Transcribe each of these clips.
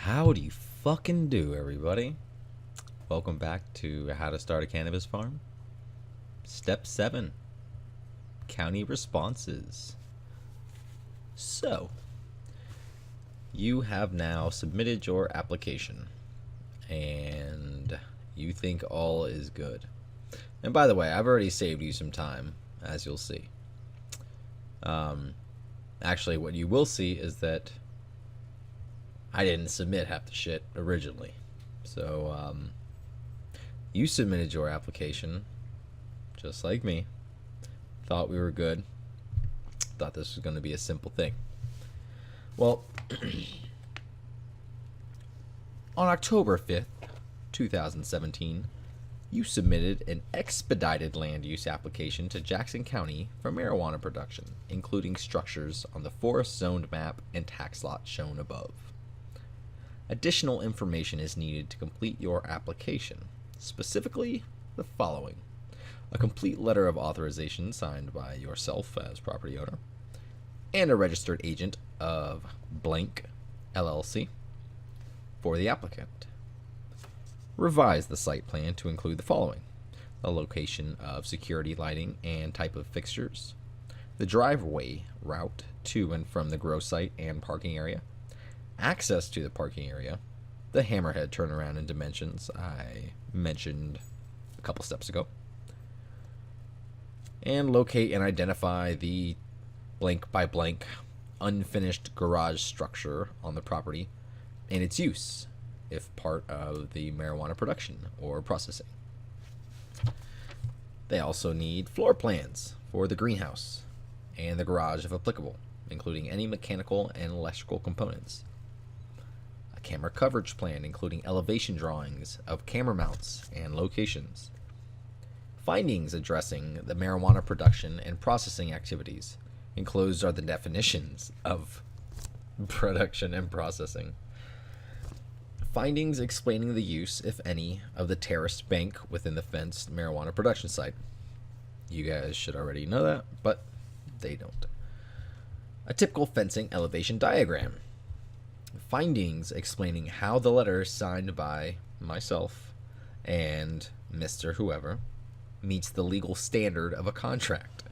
How do you fucking do, everybody? Welcome back to How to Start a Cannabis Farm. Step 7, County Responses. So, you have now submitted your application, and you think all is good. And by the way, I've already saved you some time, as you'll see. Actually, what you will see is that I didn't submit half the shit originally. So, you submitted your application, just like me. Thought we were good. Thought this was going to be a simple thing. Well, on October 5th, 2017, you submitted an expedited land use application to Jackson County for marijuana production, including structures on the forest zoned map and tax lot shown above. Additional information is needed to complete your application, specifically the following: a complete letter of authorization signed by yourself as property owner, and a registered agent of blank LLC for the applicant. Revise the site plan to include the following: the location of security lighting and type of fixtures, the driveway route to and from the grow site and parking area, access to the parking area, the hammerhead turnaround and dimensions I mentioned a couple steps ago, and locate and identify the blank by blank unfinished garage structure on the property and its use if part of the marijuana production or processing. They also need floor plans for the greenhouse and the garage if applicable, including any mechanical and electrical components. A camera coverage plan including elevation drawings of camera mounts and locations. Findings addressing the marijuana production and processing activities. Enclosed are the definitions of production and processing. Findings explaining the use, if any, of the terraced bank within the fenced marijuana production site. You guys should already know that, but they don't. A typical fencing elevation diagram. Findings explaining how the letter signed by myself and Mr. Whoever meets the legal standard of a contract,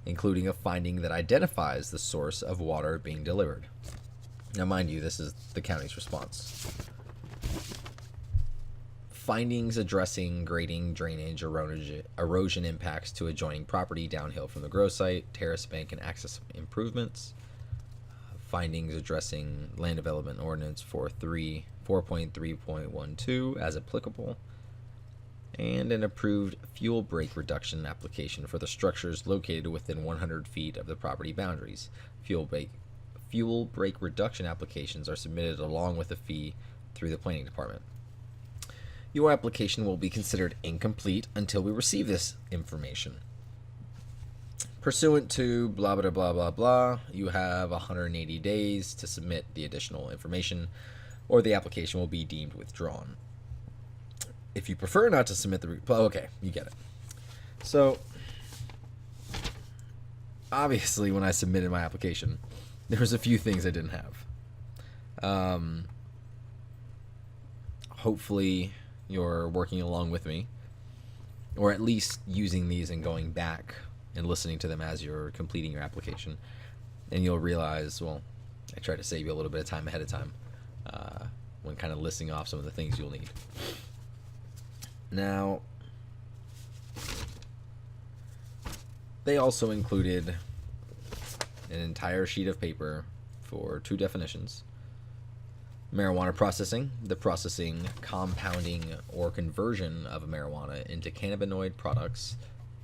including a finding that identifies the source of water being delivered. Now, mind you, this is the county's response. Findings addressing grading, drainage, erosion impacts to adjoining property downhill from the grow site, terrace bank, and access improvements. Findings addressing land development ordinance 4.3.12 as applicable, and an approved fuel break reduction application for the structures located within 100 feet of the property boundaries. Fuel break reduction applications are submitted along with a fee through the planning department. Your application will be considered incomplete until we receive this information. Pursuant to blah blah blah blah blah, you have 180 days to submit the additional information, or the application will be deemed withdrawn. If you prefer not to submit okay, you get it. So, obviously, when I submitted my application, there was a few things I didn't have. Hopefully, you're working along with me, or at least using these and going back and listening to them as you're completing your application, and you'll realize, well, I try to save you a little bit of time ahead of time when kind of listing off some of the things you'll need. Now, they also included an entire sheet of paper for 2 definitions. Marijuana processing, the processing, compounding, or conversion of marijuana into cannabinoid products,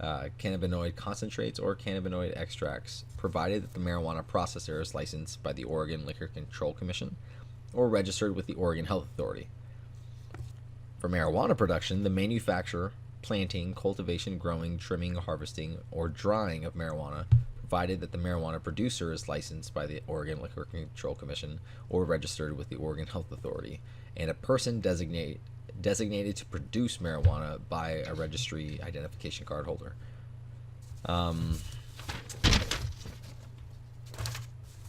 cannabinoid concentrates, or cannabinoid extracts, provided that the marijuana processor is licensed by the Oregon Liquor Control Commission or registered with the Oregon Health Authority. For marijuana production, the manufacture, planting, cultivation, growing, trimming, harvesting, or drying of marijuana, provided that the marijuana producer is licensed by the Oregon Liquor Control Commission or registered with the Oregon Health Authority, and a person designated to produce marijuana by a registry identification card holder.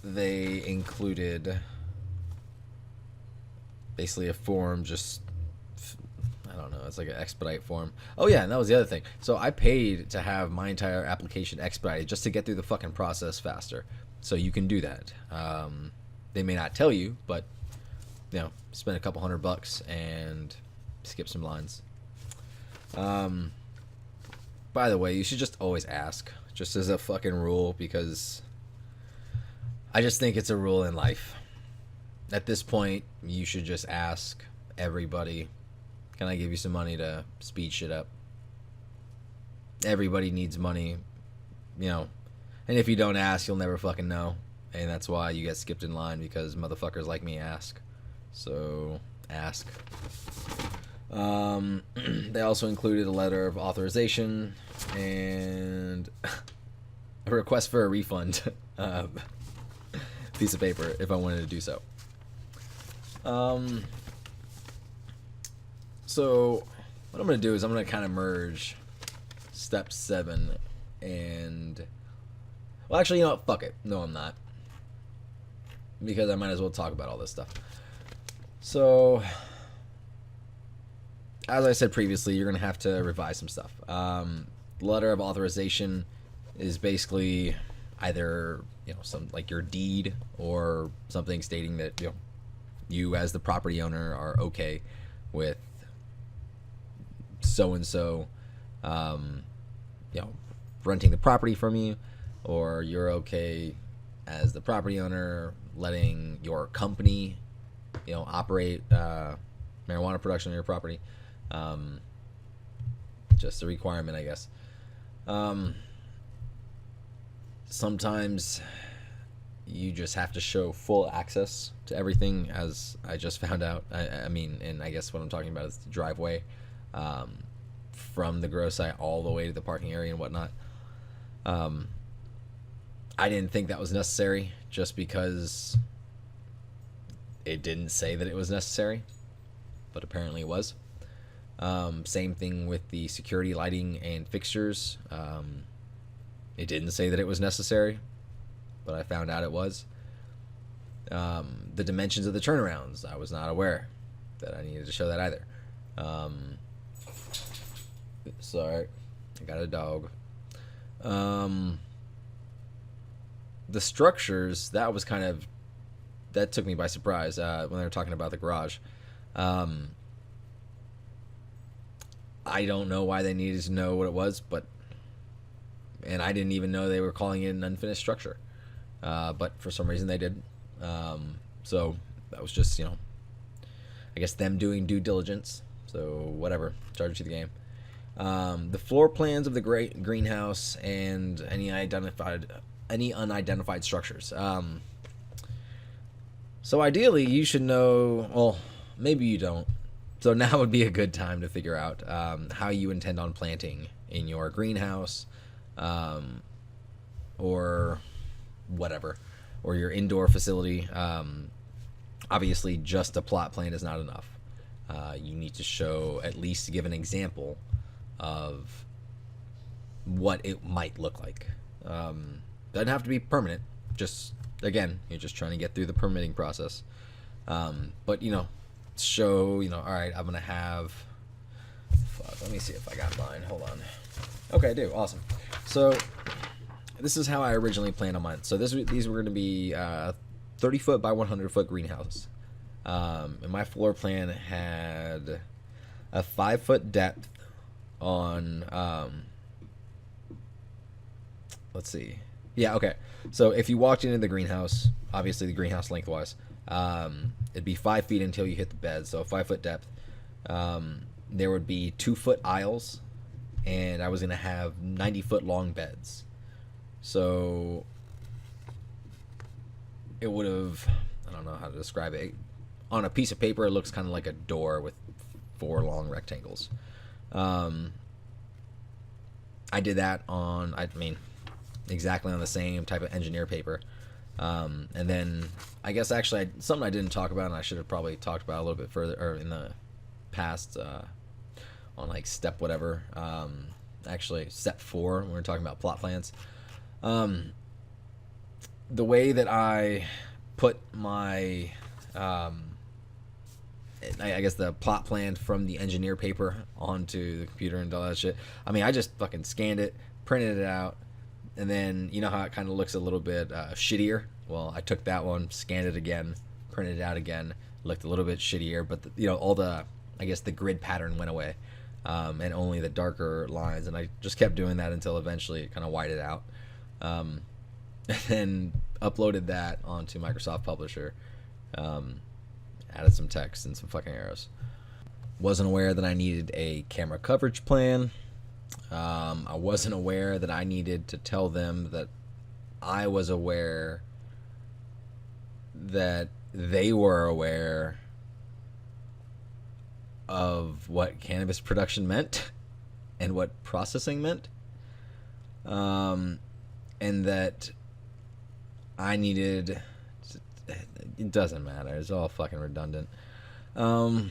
They included basically a form, just, I don't know, it's like an expedite form. Oh yeah, and that was the other thing. So I paid to have my entire application expedited just to get through the fucking process faster. So you can do that. They may not tell you, but spend a couple $100 and skip some lines. By the way, you should just always ask, just as a fucking rule, because I just think it's a rule in life. At this point, you should just ask everybody, can I give you some money to speed shit up? Everybody needs money, and if you don't ask, you'll never fucking know. And that's why you get skipped in line, because motherfuckers like me ask. So, ask. They also included a letter of authorization and a request for a refund piece of paper if I wanted to do so. So what I'm going to do is I'm going to kind of merge step 7 and... Well, actually, you know what? Fuck it. No, I'm not. Because I might as well talk about all this stuff. So, as I said previously, you're going to have to revise some stuff. Letter of authorization is basically either, some like your deed or something stating that, you as the property owner are okay with so-and-so, renting the property from you, or you're okay as the property owner letting your company, operate marijuana production on your property. Just a requirement, I guess. Sometimes you just have to show full access to everything, as I just found out. I mean, and I guess what I'm talking about is the driveway, from the grow site all the way to the parking area and whatnot. I didn't think that was necessary, just because it didn't say that it was necessary, but apparently it was. Same thing with the security lighting and fixtures. It didn't say that it was necessary, but I found out it was. The dimensions of the turnarounds, I was not aware that I needed to show that either. Sorry, I got a dog. The structures, that took me by surprise when they were talking about the garage. I don't know why they needed to know what it was, and I didn't even know they were calling it an unfinished structure. But for some reason they did. So that was just, I guess them doing due diligence. So whatever, charge to the game. The floor plans of the greenhouse and any unidentified structures. So ideally you should know, well, maybe you don't. So now would be a good time to figure out how you intend on planting in your greenhouse, or whatever, or your indoor facility. Obviously, just a plot plan is not enough. You need to show, at least to give an example of what it might look like. Doesn't have to be permanent. Just, again, you're just trying to get through the permitting process. But, show, all right, I'm going to have... Fuck, let me see if I got mine. Hold on. Okay, I do. Awesome. So, this is how I originally planned on mine. So, these were going to be 30-foot by 100-foot greenhouse. And my floor plan had a 5-foot depth on... let's see. Yeah, okay. So, if you walked into the greenhouse, obviously the greenhouse lengthwise, it'd be 5 feet until you hit the bed, so a 5-foot depth. There would be 2-foot aisles, and I was going to have 90-foot long beds. So it would have, I don't know how to describe it. On a piece of paper, it looks kind of like a door with 4 long rectangles. I did that on, exactly on the same type of engineer paper. And then I guess actually something I didn't talk about, and I should have probably talked about a little bit further, or in the past, on like step whatever, actually step 4 when we're talking about plot plans. The way that I put my I guess the plot plan from the engineer paper onto the computer and all that shit. I mean, I just fucking scanned it, printed it out, and then you know how it kind of looks a little bit shittier. Well, I took that one, scanned it again, printed it out again, looked a little bit shittier, but all the, I guess the grid pattern went away, and only the darker lines, and I just kept doing that until eventually it kind of whited out, and then uploaded that onto Microsoft Publisher, added some text and some fucking arrows. Wasn't aware that I needed a camera coverage plan. I wasn't aware that I needed to tell them that I was aware that they were aware of what cannabis production meant and what processing meant, and that I needed, it doesn't matter, it's all fucking redundant. Wasn't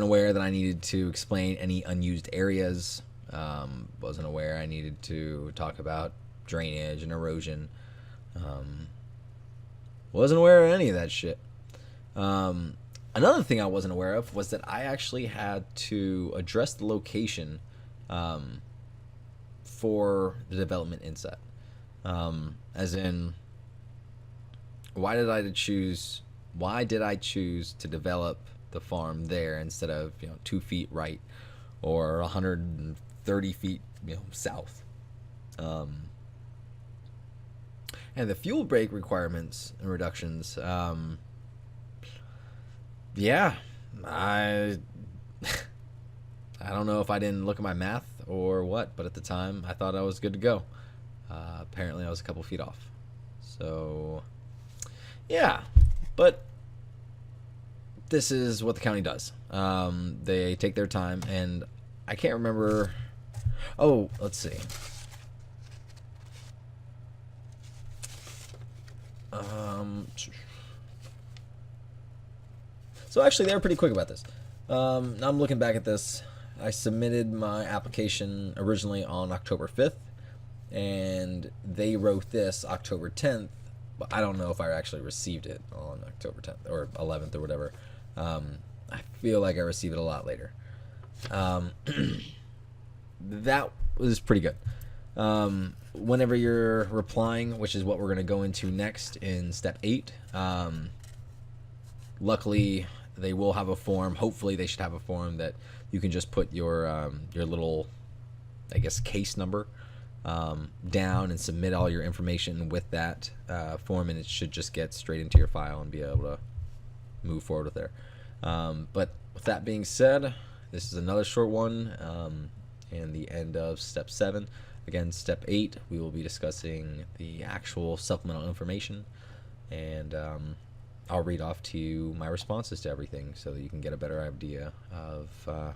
aware that I needed to explain any unused areas. Wasn't aware I needed to talk about drainage and erosion. Wasn't aware of any of that shit. Another thing I wasn't aware of was that I actually had to address the location for the development inset. As in, why did I choose to develop the farm there instead of 2 feet right or 130 feet south? And the fuel break requirements and reductions, yeah, I don't know if I didn't look at my math or what, but at the time I thought I was good to go. Apparently I was a couple feet off. So yeah, but this is what the county does. They take their time, and I can't remember. Oh, let's see. So actually, they were pretty quick about this. Now I'm looking back at this. I submitted my application originally on October 5th, and they wrote this October 10th, but I don't know if I actually received it on October 10th or 11th or whatever. I feel like I received it a lot later. That was pretty good. Whenever you're replying, which is what we're going to go into next in step 8, luckily they will have a form. Hopefully they should have a form that you can just put your little, I guess, case number down and submit all your information with that form, and it should just get straight into your file and be able to move forward with there. But with that being said, this is another short one, and the end of step 7. Again, step 8, we will be discussing the actual supplemental information, and I'll read off to you my responses to everything so that you can get a better idea of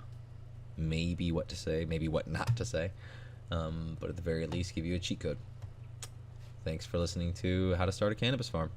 maybe what to say, maybe what not to say, but at the very least give you a cheat code. Thanks for listening to How to Start a Cannabis Farm.